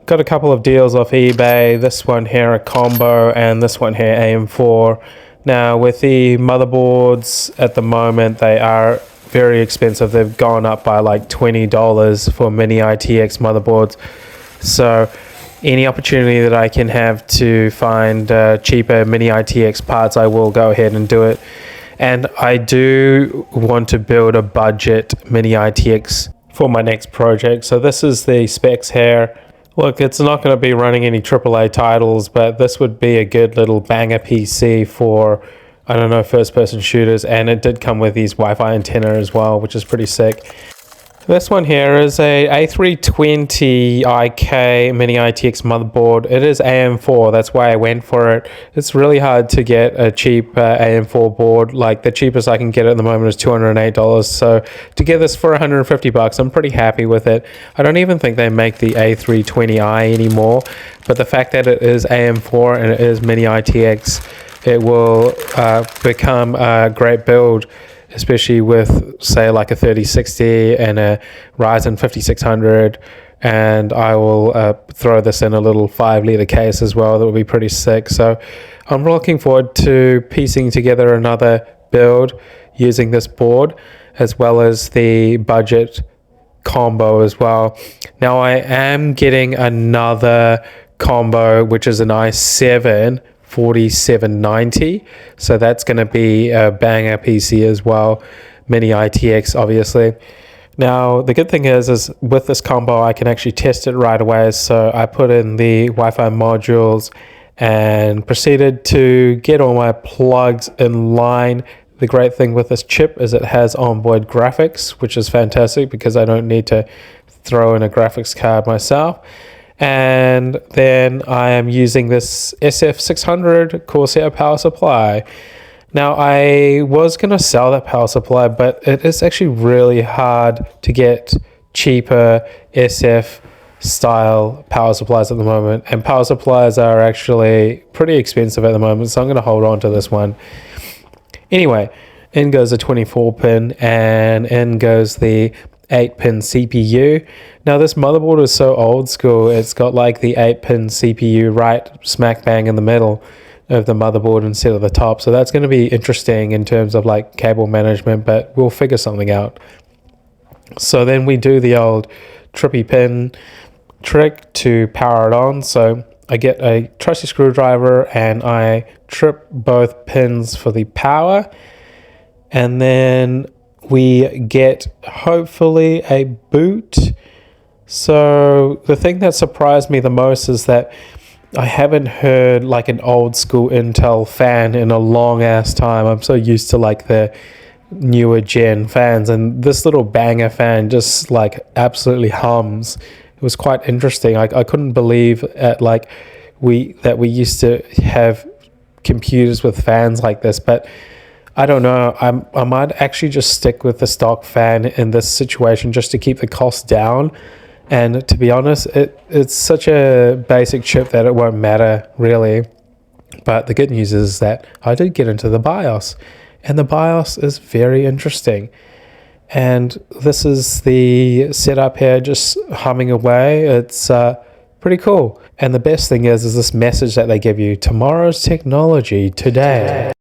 got a couple of deals off eBay. This one here, a combo, and this one here, AM4. Now with the motherboards at the moment, they are very expensive. They've gone up by like $20 for mini ITX motherboards. So any opportunity that I can have to find cheaper mini ITX parts, I will go ahead and do it. And I do want to build a budget mini ITX for my next project. So this is the specs here. Look, it's not going to be running any AAA titles, but this would be a good little banger PC for, I don't know, first-person shooters. And it did come with these Wi-Fi antenna as well, which is pretty sick. This one here is a A320IK mini ITX motherboard. It is AM4, that's why I went for it. It's really hard to get a cheap AM4 board. Like the cheapest I can get at the moment is $208. So to get this for 150 bucks, I'm pretty happy with it. I don't even think they make the A320i anymore, but the fact that it is AM4 and it is mini ITX, it will become a great build, especially with, say, like a 3060 and a Ryzen 5600. And I will throw this in a little 5-liter case as well. That would be pretty sick. So I'm looking forward to piecing together another build using this board, as well as the budget combo as well. Now I am getting another combo, which is an i7 4790, so that's going to be a banger PC as well, mini ITX obviously. Now the good thing is with this combo I can actually test it right away. So I put in the Wi-Fi modules and proceeded to get all my plugs in line. The great thing with this chip is it has onboard graphics, which is fantastic because I don't need to throw in a graphics card myself. And then I am using this SF600 Corsair power supply. Now I was going to sell that power supply, but it is actually really hard to get cheaper SF style power supplies at the moment, and power supplies are actually pretty expensive at the moment, so I'm going to hold on to this one. Anyway, in goes a 24 pin and in goes the 8-pin CPU. Now this motherboard is so old school, it's got like the 8-pin CPU right smack bang in the middle of the motherboard instead of the top, so that's going to be interesting in terms of like cable management, but we'll figure something out. So then we do the old trippy pin trick to power it on. So I get a trusty screwdriver and I trip both pins for the power, and then we get hopefully a boot. So the thing that surprised me the most is that I haven't heard like an old school Intel fan in a long ass time. I'm so used to like the newer gen fans, and this little banger fan just like absolutely hums. It was quite interesting. I couldn't believe at like we used to have computers with fans like this, but I don't know. I might actually just stick with the stock fan in this situation just to keep the cost down. And to be honest, it's such a basic chip that it won't matter really. But the good news is that I did get into the BIOS, and the BIOS is very interesting. And this is the setup here, just humming away. It's pretty cool. And the best thing is this message that they give you: tomorrow's technology today.